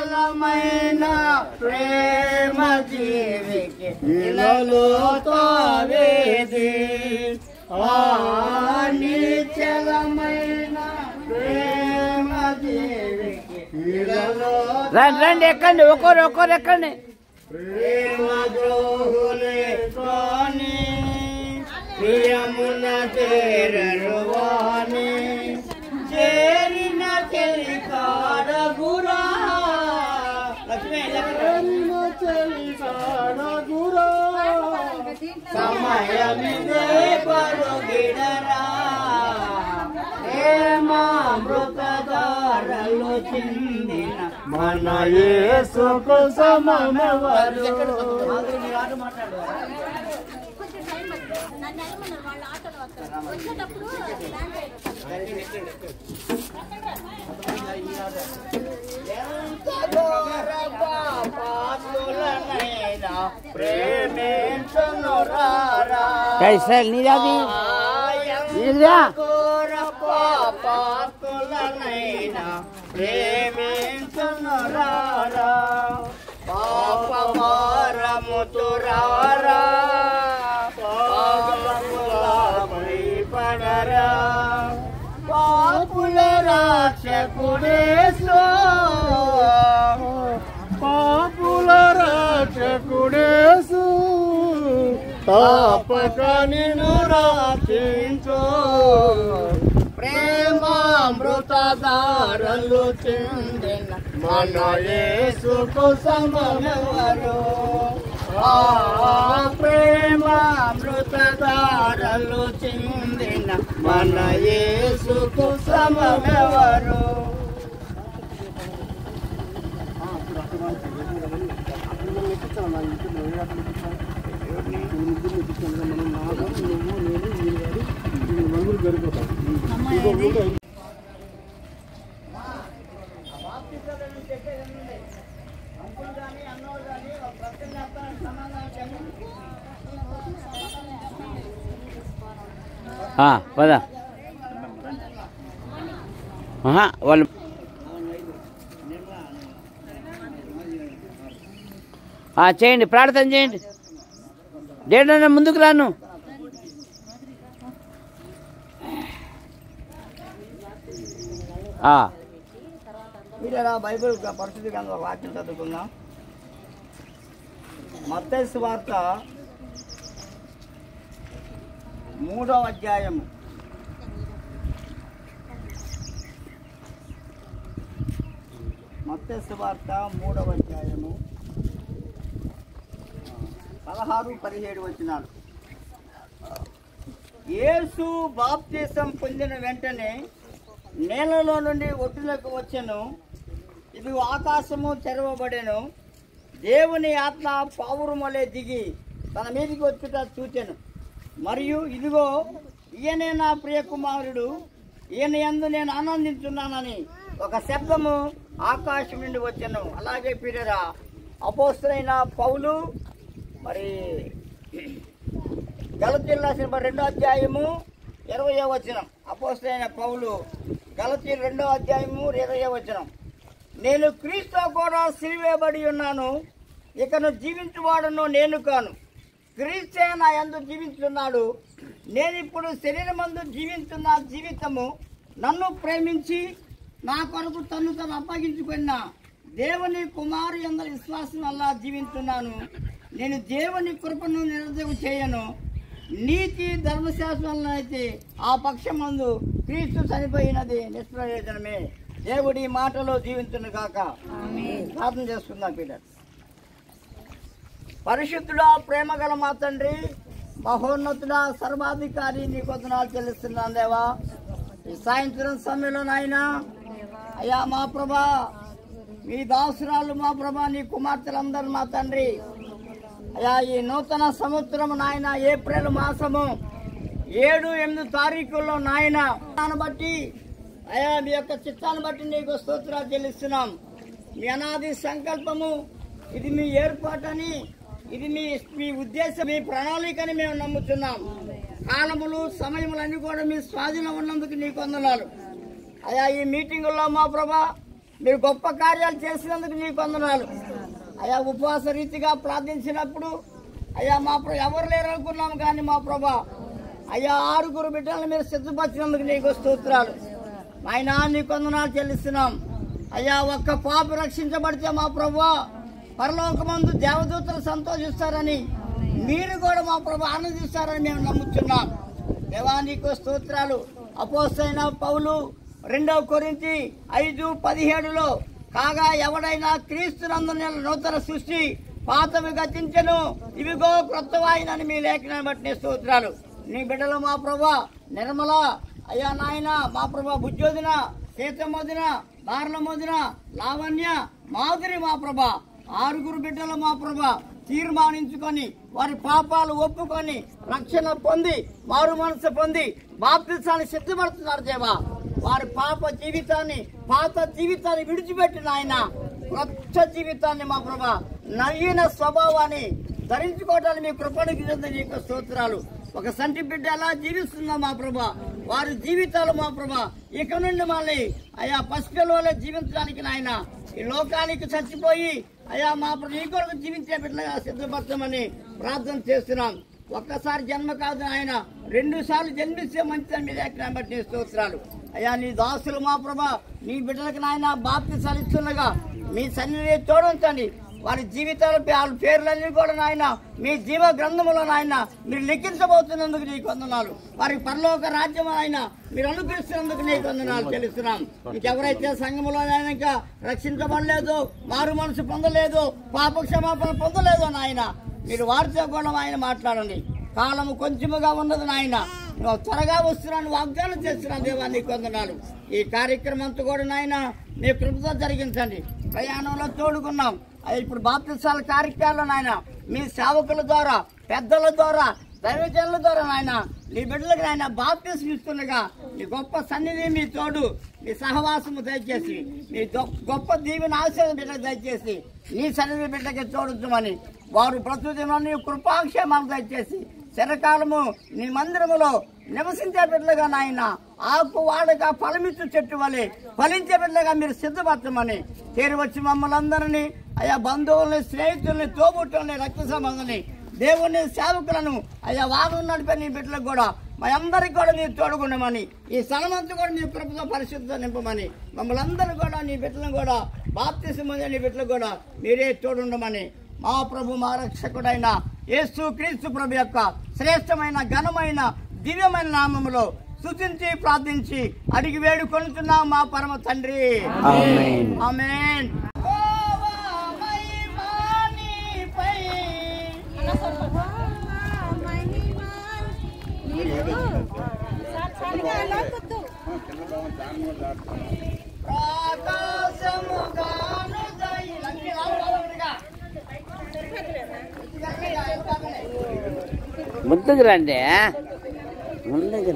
నిశ్చలమైన ప్రేమ జీవికి ఇలలో తావేది నిశ్చలమైన ప్రేమ జీవికి ఇలలో రండి ఎక్కండి ఒకరు ఎక్కండి ప్రేమ ద్రోహులే కాని ప్రియమున చేరరువాని చేరిన చెలికాడగురా చెలికాడగురా సమయమిదే పరుగిడరా ప్రేమామృతధారలు చిందిన మన యేసుకు సమమెవరు कैसे नीरादी नीरा పాపులనైనా ప్రేమించునురారా పాప భారముతురారా పాపములపై పడరా పాపుల రక్షకుడేసు పాపుల రక్షకుడేసు తప్పక నిన్ను రక్షించు ప్రేమామృతధారలు చెందిన మన యేసుకు సమమెవరు ప్రేమామృతధారలు చెందిన మన యేసుకు సమమెవరు పదా వాళ్ళు చేయండి ప్రార్థన చేయండి దేంట్లో ముందుకు రాను బైబిల్ పరిస్థితి కనుక వాక్యం చదువుకుందాం. మత్తయి సువార్త 3వ అధ్యాయము మత్తయి సువార్త 3వ అధ్యాయము 16-17 వచనాలు. యేసు బాప్తిసం పొందిన వెంటనే నేలలో నుండి ఒడ్డులకు వచ్చెను. ఇది ఆకాశము తెరవబడెను. దేవుని ఆత్మ పావురమలే దిగి తన మీదకి వచ్చుట చూచెను. మరియు ఇదిగో ఈయనే నా ప్రియ కుమారుడు, ఈయన యందు నేను ఆనందించున్నానని ఒక శబ్దము ఆకాశం నుండి వచ్చెను. అలాగే ప్రియరా అపోస్తలుడైన పౌలు మరి గలతీయులకు రాసిన 2వ అధ్యాయము 20వ వచనం. అపోస్తలుడైన పౌలు గలతీయులు 2వ అధ్యాయము 20వ వచనం. నేను క్రీస్తు కూడా సిలువేయబడి ఉన్నాను, ఇకను జీవించువాడును నేను కాను, క్రీస్తే నా యందు జీవించున్నాడు. నేను ఇప్పుడు శరీరమందు జీవించున్న జీవితము నన్ను ప్రేమించి నా కొరకు తను అప్పగించుకున్న దేవుని కుమారు యందు విశ్వాసం వల్ల జీవించున్నాను. నేను దేవుని కృపను నిరర్ధకం చేయను. నీతి ధర్మశాస్త్రం వలన అయితే ఆ పక్షమందు క్రీస్తు చనిపోయినది నిష్ప్రయోజనమే. దేవుడి మాటలో జీవించును గాక. ప్రార్థన చేసుకుందాం. పీటర్ పరిశుద్ధుడా, ప్రేమ గల మా తండ్రి, మహోన్నతుడా, సర్వాధికారి, నీ వందనాలు చెల్లిస్తున్నాను దేవా. ఈ సాయంత్రం సమయంలో నాయన అయ్యా మా ప్రభా, మీ దాసురాలు మా ప్రభా, నీ కుమార్తెలందరూ మా తండ్రి అయ్యా ఈ నూతన సంవత్సరం నాయన ఏప్రిల్ మాసము 7-8 తారీఖుల్లో నాయన దాన్ని బట్టి అయ్యా మీ యొక్క చిత్తాన్ని బట్టి నీకు స్తోత్రాలు చెల్లిస్తున్నాం. మీ అనాది సంకల్పము ఇది, మీ ఏర్పాటని, ఇది మీ ఉద్దేశం, మీ ప్రణాళికని మేము నమ్ముతున్నాం. కాలములు సమయములన్నీ కూడా మీ స్వాధీనం ఉన్నందుకు నీకు వందనాలు. అయ్యా ఈ మీటింగుల్లో మా ప్రభా మీరు గొప్ప కార్యాలు చేసినందుకు నీకు వందనాలు అయ్యా. ఉపవాస రీతిగా ప్రార్థించినప్పుడు అయ్యా మా ఎవరు లేరు అనుకున్నాం కానీ మా ప్రభా అయ్యా 6 బిడ్డలను మీరు సిద్ధపరిచినందుకు నీకు స్తోత్రాలు ఆయన. నీకు వందనాలు చెల్లిస్తున్నాం అయ్యా. ఒక్క పాపి రక్షించబడితే మా ప్రభా పరలోకమందు దేవదూతలు సంతోషిస్తారని మీరు కూడా మా ప్రభు ఆనందిస్తారని మేము నమ్ముతున్నాం దేవా. నీకు స్తోత్రాలు. అపోస్తలైన పౌలు 2 కొరింథీ 5:17 కాగా ఎవడైనా క్రీస్తునందు నూతన సృష్టి పాతవి గతించెను ఇవిగో క్రొత్తవాయినని మీ లేఖనాన్ని బట్టి స్తోత్రాలు. నీ బిడ్డలు మా ప్రభా నిర్మల అయ్యా నాయన మా ప్రభా బుజ్జోదిన సీతమ్మోదిన బార్లమోదిన లావణ్య మాధురి మా ప్రభా 6 బిడ్డలు మా ప్రభా తీర్మానించుకొని వారి పాపాలు ఒప్పుకొని రక్షణ పొంది మారు మనసు పొంది బాప్తిసాన్ని సిద్ధపడుతున్నారు దేవా. వారి పాత జీవితాన్ని విడిచిపెట్టిన ఆయన కొత్త జీవితాన్ని మా ప్రభా నవీన స్వభావాన్ని ధరించుకోవటానికి మీ కృపణకి నీకు స్తోత్రాలు. ఒక సంటి బిడ్డ ఎలా జీవిస్తుందో మా ప్రభా వారి జీవితాలు మా ప్రభా ఇక నుండి మళ్ళీ అయా పసిపిల్లలే జీవించడానికి నాయన ఈ లోకానికి చచ్చిపోయి అయ్యా మా ప్రభు ఈ కొరకు జీవించే బిడ్డలుగా సిద్ధపరచమని ప్రార్థన చేస్తున్నాం. ఒక్కసారి జన్మ కాదు ఆయన 2 సార్లు జన్మిస్తే మంచిదని మీ లేఖ బట్టి స్తోత్రాలు అయ్యా. నీ దాసులు మా ప్రభా నీ బిడ్డలకు నాయన బాప్తిసాలు ఇస్తుండగా మీ సన్నిధి తోడుంచండి. వారి జీవితాల వాళ్ళ పేర్లన్నీ కూడా నాయన మీ జీవ గ్రంథములో నాయన మీరు లిఖించబోతున్నందుకు నీకు వందనాలు. వారికి పరలోక రాజ్యం ఆయన మీరు అనుగ్రహిస్తున్నందుకు నీకు వందనాలు చెల్లిస్తున్నాం. ఇంకెవరైతే సంఘములో ఆయన ఇంకా రక్షించబడలేదు మారు మనసు పొందలేదు పాప క్షమాపణ పొందలేదు నాయన మీరు వారితో కూడా ఆయన మాట్లాడండి. కాలము కొంచెముగా ఉన్నది నాయన నువ్వు త్వరగా వస్తున్నాను వాగ్దానం చేస్తున్నాను దేవా నీకు వందనాలు. ఈ కార్యక్రమం అంతా కూడా నాయన మీ కృపతో జరిగించండి. ప్రయాణంలో తోడుకున్నాం ఇప్పుడు బాప్తిసాల కార్యక్రమాలు నాయన మీ సేవకుల ద్వారా పెద్దల ద్వారా దైవజనుల ద్వారా నాయన నీ బిడ్డలకు నాయన బాప్తిసం ఇస్తుండగా నీ గొప్ప సన్నిధి మీ తోడు మీ సహవాసము దయచేసి మీ గొప్ప దీవెన ఆశీర్వాదం బిడ్డకు దయచేసి నీ సన్నిధి బిడ్డకి తోడుతామని వారు ప్రస్తుతం నీ కృపాక్షేమాలు దయచేసి చిరకాలము నీ మందిరములో నివసించే బిడ్డలుగా నాయన ఆకు వాడక ఫలమిచ్చు చెట్టు వలె ఫలించే బిడ్డలుగా మీరు సిద్ధపరచమని చేరి వచ్చి మమ్మల్ని అందరినీ అయ్యా బంధువుల్ని స్నేహితుల్ని తోబుట్టుల్ని రక్త సంబంధాన్ని దేవుని సేవకులను అయ్యా వాహనం నడిపే నీ బిడ్డలకు కూడా మా అందరికి కూడా మీరు తోడుకుండమని ఈ స్థలమంతా కూడా మీ కృపతో పరిశుద్ధత నింపమని మమ్మల్ని అందరూ కూడా నీ బిడ్డలను కూడా బాప్తిసం పొందే నీ బిడ్డలకు కూడా మీరే తోడుండమని మా ప్రభు మా రక్షకుడైన యేసు క్రీస్తు ప్రభు యొక్క శ్రేష్టమైన ఘనమైన దివ్యమైన నామములో స్తుతించి ప్రార్థించి అడిగి వేడుకొనుచున్నాం మా పరమ తండ్రి ఆమేన్. ముందుకు రండి ముందుకు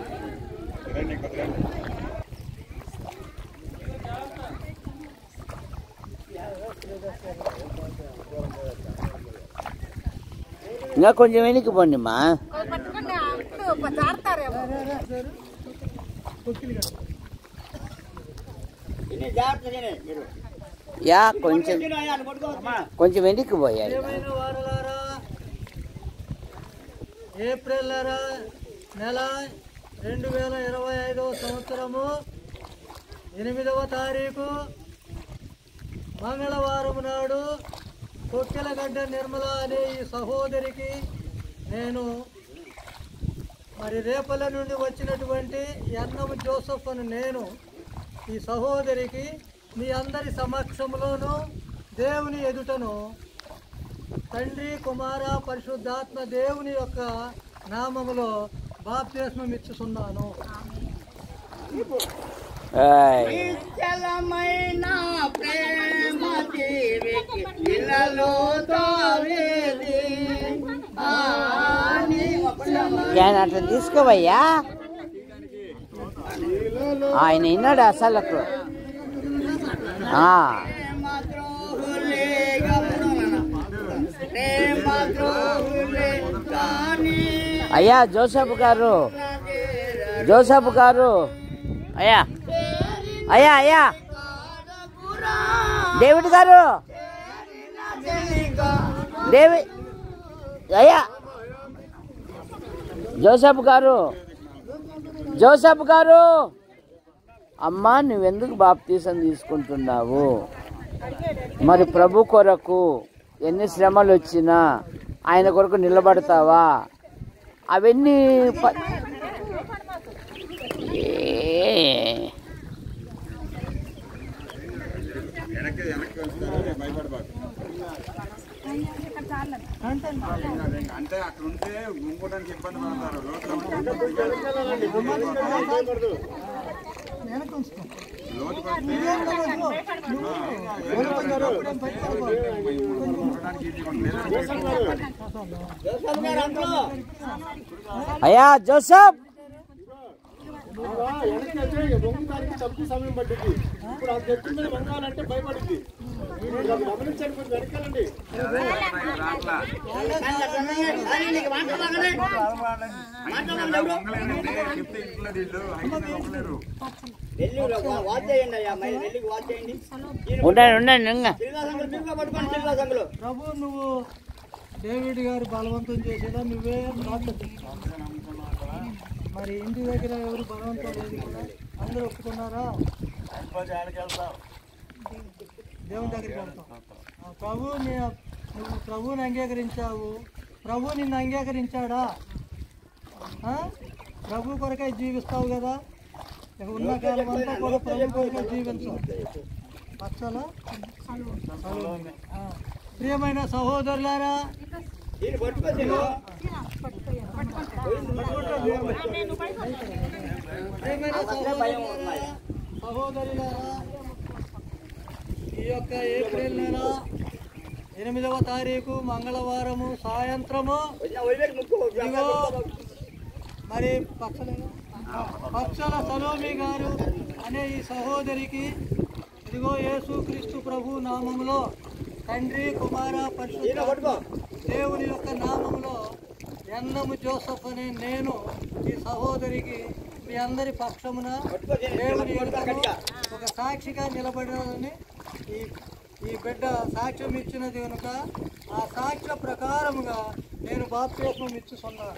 ఇంకా కొంచెం వెనక్కి పోండి మా యా కొంచెం వెనక్కి పోయాలి. ఏప్రిల్ నెల 2025 సంవత్సరము 8వ తారీఖు మంగళవారం నాడు కొక్కెలగడ్డ నిర్మల అనే ఈ సహోదరికి నేను మరి రేపల నుండి వచ్చినటువంటి యన్నము జోసెఫ్ అని నేను ఈ సహోదరికి మీ అందరి సమక్షంలోనూ దేవుని ఎదుటను తండ్రి కుమార పరిశుద్ధాత్మ దేవుని యొక్క నామములో బాప్తిస్మం ఇచ్చుచున్నాను. నిశ్చలమైన ప్రేమ జీవికి ఇలలో తావేది అట్లా తీసుకోవయ్యా ఆయన విన్నాడు అసలు అయ్యా జోసఫ్ గారు అయ్యా అయ్యా అయ్యా డేవిడ్ గారు, అయ్యా జోసెఫ్ గారు, అమ్మా నువ్వెందుకు బాప్తీసం తీసుకుంటున్నావు? మరి ప్రభు కొరకు ఎన్ని శ్రమలు వచ్చినా ఆయన కొరకు నిలబడతావా? అవన్నీ అంటే అక్కడ ఉంటే గుంపుడానికి ఇబ్బంది పడతారు. అయ్యా జోసెఫ్, తక్కువ సమయం పట్టింది. ఇప్పుడు ఆ చెట్టు మీద వంగాలంటే భయపడింది. గమనించండి, కొంచెం వెనకాలండి. ప్రభు నువ్వు డేవిడ్ గారు బలవంతం చేసేదా? నువ్వే మరి ఇంటి దగ్గర ఎవరు బలవంతం లేదు కదా, అందరూ ఒప్పుకున్నారా? దేవుని దగ్గరికి వెళ్తాం. నువ్వు ప్రభువుని అంగీకరించావు, ప్రభు నిన్ను అంగీకరించాడా? ప్రభు కొరకై జీవిస్తావు కదా, ఉన్న కాలం అంతా కూడా ప్రభు కొరకై జీవించు. పచ్చలా ప్రియమైన సహోదరులారా, సహోదరులారా, ఈ యొక్క ఏప్రిల్ నెల 8వ తారీఖు మంగళవారము సాయంత్రము ఇదిగో మరి పచ్చల సలోమి గారు అనే ఈ సహోదరికి ఇదిగో యేసుక్రీస్తు ప్రభు నామములో, తండ్రి కుమార పరిశుద్ధ దేవుని యొక్క నామములో యన్నము జోసెఫ్ అనే నేను ఈ సహోదరికి మీ అందరి పక్షమున దేవుని ఒక సాక్షిగా నిలబడాలని ఈ బిడ్డ సాక్ష్యం ఇచ్చినది కనుక ఆ సాక్ష్య ప్రకారముగా నేను బాప్తిస్మం ఇచ్చుచున్నాను.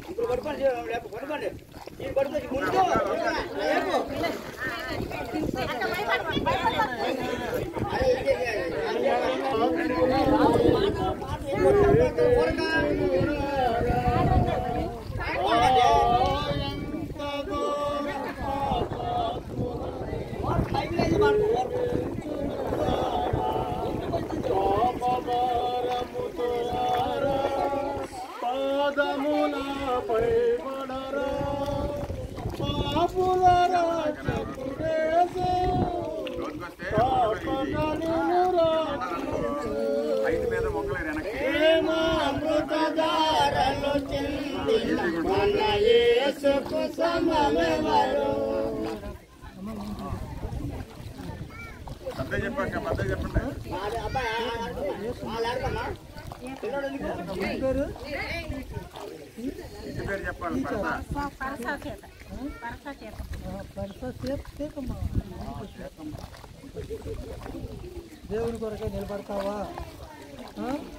దేవుని కొరకే నిలబడతావా?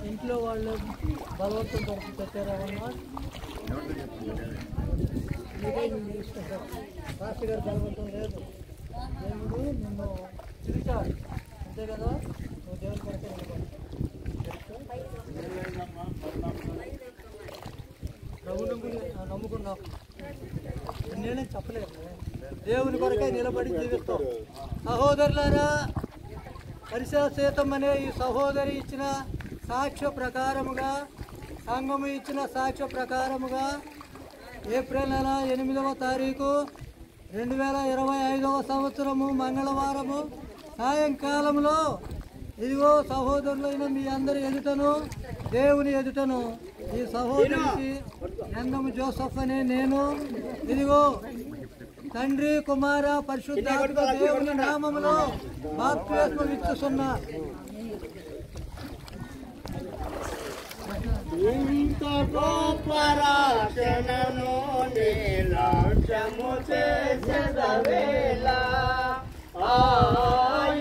ఇంట్లో వాళ్ళు బలవంతం కొరకు పెట్టారా? రాష్ట్ర గారు బలవంతం లేదు, దేవుడు నిన్ను పిలిచాడు అంతే కదా. నువ్వు దేవుని కొరకే నిలబడు. నమ్ముకున్నావు, నేనే చెప్పలేదు. దేవుని కొరకే నిలబడి జీవిస్తాం. సహోదరులారా, పరిశాశేతం అనే ఈ సహోదరి ఇచ్చిన సాక్ష్య ప్రకారముగా, సంఘము ఇచ్చిన సాక్ష్య ప్రకారముగా ఏప్రిల్ నెల 8వ తారీఖు 2025వ సంవత్సరము మంగళవారము సాయంకాలంలో ఇదిగో సహోదరులైన మీ అందరి ఎదుటను, దేవుని ఎదుటను ఈ సహోదరికి యన్నము జోసెఫ్ అనే నేను ఇదిగో తండ్రి కుమార పరిశుద్ధాత్మ దేవుని నామములో బాప్తిస్మం ఇచ్చుచున్నా. ఇంత గొప్ప రక్షణను నిర్లక్ష్యము చేసేదవేళ,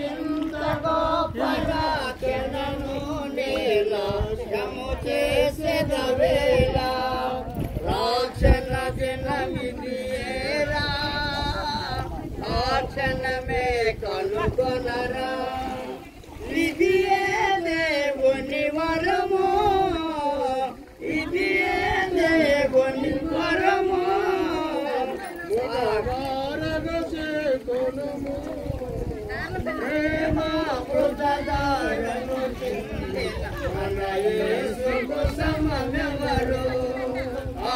ఇంత గొప్ప యేసుకు సమమెవరు ఆ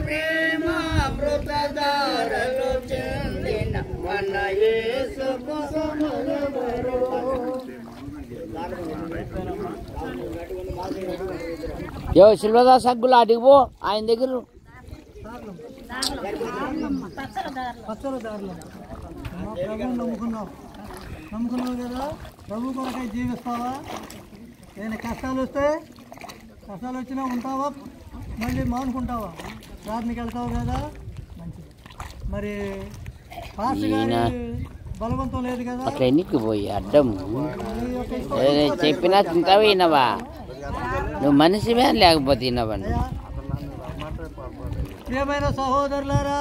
ప్రేమ అమృతధారలు చెందిన మన యేసుకు సమమెవరు యో శిల్వదా సగ్గులు అడిగిపో ఆయన దగ్గర పచ్చల దారిలో ప్రభువుని నమ్ముకున్నావు కదా, ప్రభు కొరకై జీవిస్తావా? ఏదైనా కష్టాలు వచ్చినా ఉంటావా? మళ్ళీ మానుకుంటావా? ప్రార్థనకి వెళ్తావు కదా, మంచిది. మరి పాస్టర్ గారి బలవంతం లేదు కదా, అట్లా ఎన్నికి పోయి అడ్డం చెప్పినా తింటావా వినవా? నువ్వు మనిషివే లేకపోతే వినవండి. ప్రియమైన సహోదరులారా,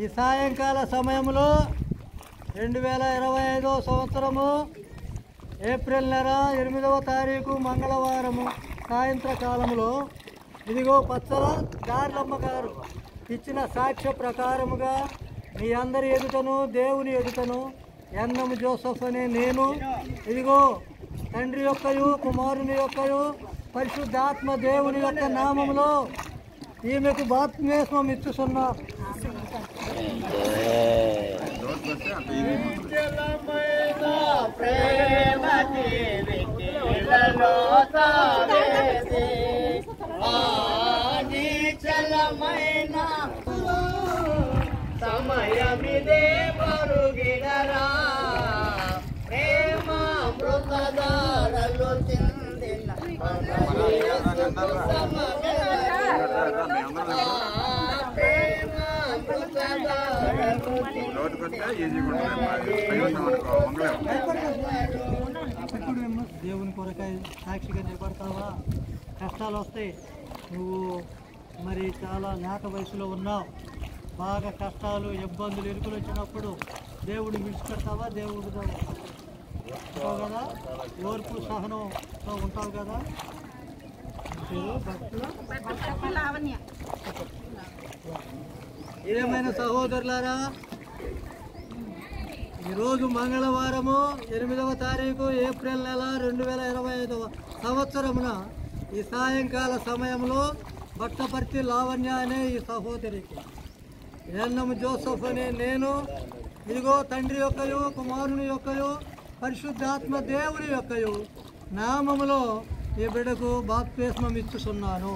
ఈ సాయంకాల సమయంలో 2025 సంవత్సరము ఏప్రిల్ నెల 8వ తారీఖు మంగళవారము సాయంత్రకాలంలో ఇదిగో పచ్చల గార్లమ్మ గారు ఇచ్చిన సాక్ష్య ప్రకారముగా మీ అందరి ఎదుటను దేవుని ఎదుటను ఎన్నము జోసఫ్ అనే నేను ఇదిగో తండ్రి యొక్కయు కుమారుని యొక్కయు పరిశుద్ధాత్మ దేవుని యొక్క నామములో ఈమెకు బాప్తిస్మం ఇచ్చుచున్నా. ప్రేమ చలమైన సమయమిదే పరుగిడరా ప్రేమ అమృతధారలు చెందిన దేవుని కొరకై సాక్షిగా నిలబడతావా? కష్టాలు వస్తాయి. నువ్వు మరి చాలా లేత వయసులో ఉన్నావు. బాగా కష్టాలు ఇబ్బందులు ఇరుకులు వచ్చినప్పుడు దేవుడు విడిచిపెడతావా? దేవుడితో ఉంటావు కదా, ఓర్పు సహనంతో ఉంటావు కదా. ఏమైనా సహోదరులారా, ఈరోజు మంగళవారము 8వ తారీఖు ఏప్రిల్ నెల 2025 సంవత్సరమున ఈ సాయంకాల సమయంలో బట్టపర్తి లావణ్య అనే ఈ సహోదరికి ఎన్నము జోసఫ్ అనే నేను ఇదిగో తండ్రి యొక్కయు కుమారుని యొక్కయు పరిశుద్ధాత్మ దేవుని యొక్కయు నామములో ఈ బిడ్డకు బాప్తిస్మం ఇచ్చుచున్నాను.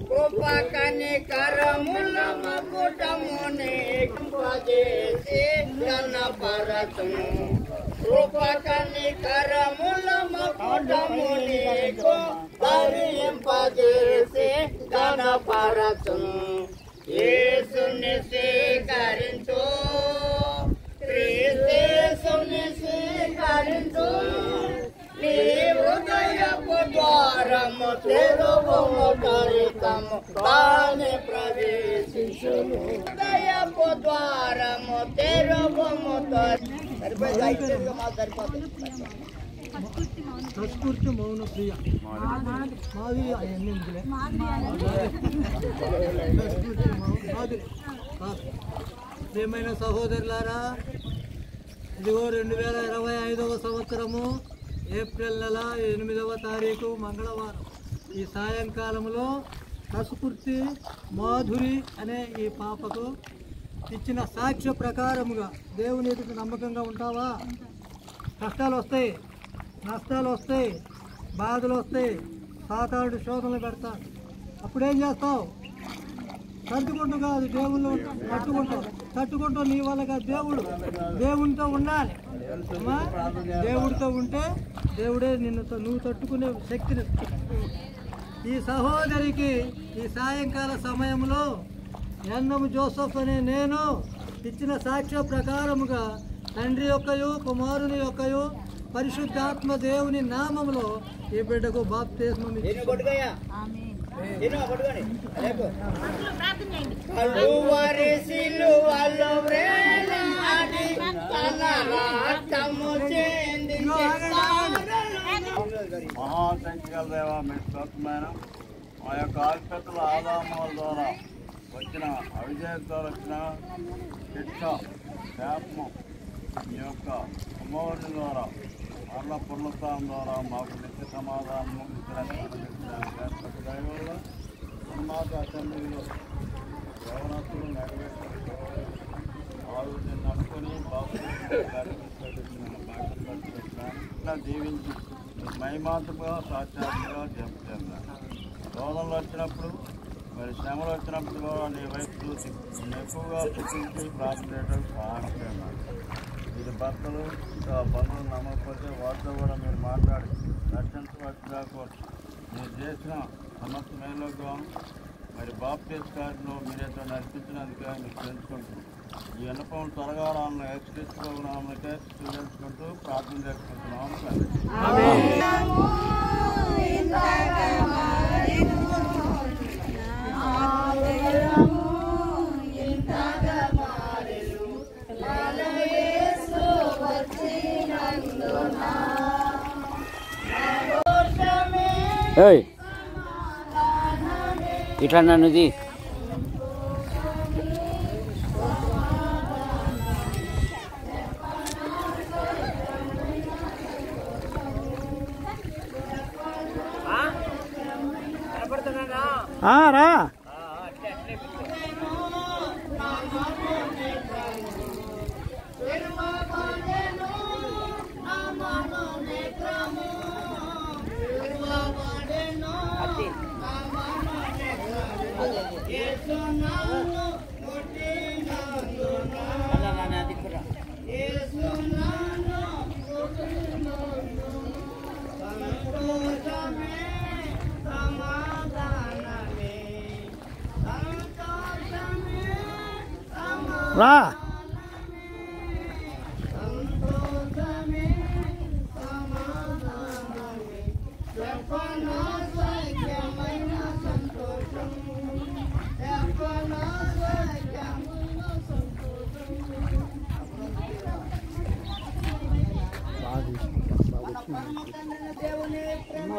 కృపకని కరముల మకుటముని చేసి కనపరచును కృపకని కరముల మకుటముని ధరింపజేసి కనపరచును యేసుని స్వీకరించు క్రీస్తుని స్వీకరించు నీ హృదయపు ద్వారము తెరువుము తరితము తానే ప్రవేశించును హృదయపు ద్వారము తెరువుము సంస్కృతి మౌన ప్రియ మాది అవన్నీ ప్రియమైన సహోదరులారా, ఇదిగో 2025 సంవత్సరము ఏప్రిల్ నెల 8వ తారీఖు మంగళవారం ఈ సాయంకాలంలో కసుకుర్తి మాధురి అనే ఈ పాపకు ఇచ్చిన సాక్ష్య ప్రకారముగా దేవుని ఎదుట నమ్మకంగా ఉంటావా? కష్టాలు వస్తాయి, నష్టాలు వస్తాయి, బాధలు వస్తాయి, సాతానుడు శోధనలు పెడతాడు. అప్పుడేం చేస్తావు? తట్టుకుంటూ కాదు, దేవుళ్ళు తట్టుకుంటూ నీ వల్లగా దేవునితో ఉండాలి. అమ్మా, దేవుడితో ఉంటే దేవుడే నువ్వు తట్టుకునే శక్తిని. ఈ సహోదరికి ఈ సాయంకాల సమయంలో ఎన్నము జోసఫ్ అనే నేను ఇచ్చిన సాక్ష్య ప్రకారముగా తండ్రి యొక్కయు కుమారుని యొక్కయు పరిశుద్ధాత్మ దేవుని నామములో ఈ బిడ్డకు బాప్తిస్మం కలువరి సిలువలో వ్రేలాడి తన రక్తము చెందించి మహాశక్తి గల దేవ మీ స్తోత్రమైన మా యొక్క ఆధిపత్యుల ఆదాముల ద్వారా వచ్చిన అవిజయ ద్వారా వచ్చిన శిక్ష శాపము మీ యొక్క అమ్మవారి ద్వారా మరణ పునరుత్థానం ద్వారా మాకు నిత్య సమాధానము దైవంలో సన్మాత అసెంబ్లీలో యవనస్తులు నెరవేర్చిన ఆవిడని నడుకొని బాబు దీవించి మహిమాతగా సాక్షాత్తుగా చెప్తాను. శోధనలు వచ్చినప్పుడు మరి శ్రమలు వచ్చినప్పుడు కూడా నీ వైపు చూసి ఎక్కువగా పుట్టించి ప్రార్థించడానికి సహాయం చేయాలి. మీరు భర్తలు ఇంకా బంధువులు నమ్మకపోతే వాటితో కూడా మీరు మాట్లాడి రక్షించవచ్చుగా మీరు చేసిన సమస్త మేలుగా మరి బాప్టిస్ట్ కార్డులో మీరేతో నడిపించినందుకే మీకు తెలుసుకుంటున్నాం. ఈ అనుభవం త్వరగా రాను హెచ్చరిస్తున్నామకే చూపించుకుంటూ ప్రార్థన చేసుకుంటున్నాం. ఇట్లా నన్నుది రా మన పరమ తండ్రి దేవుని ప్రేమ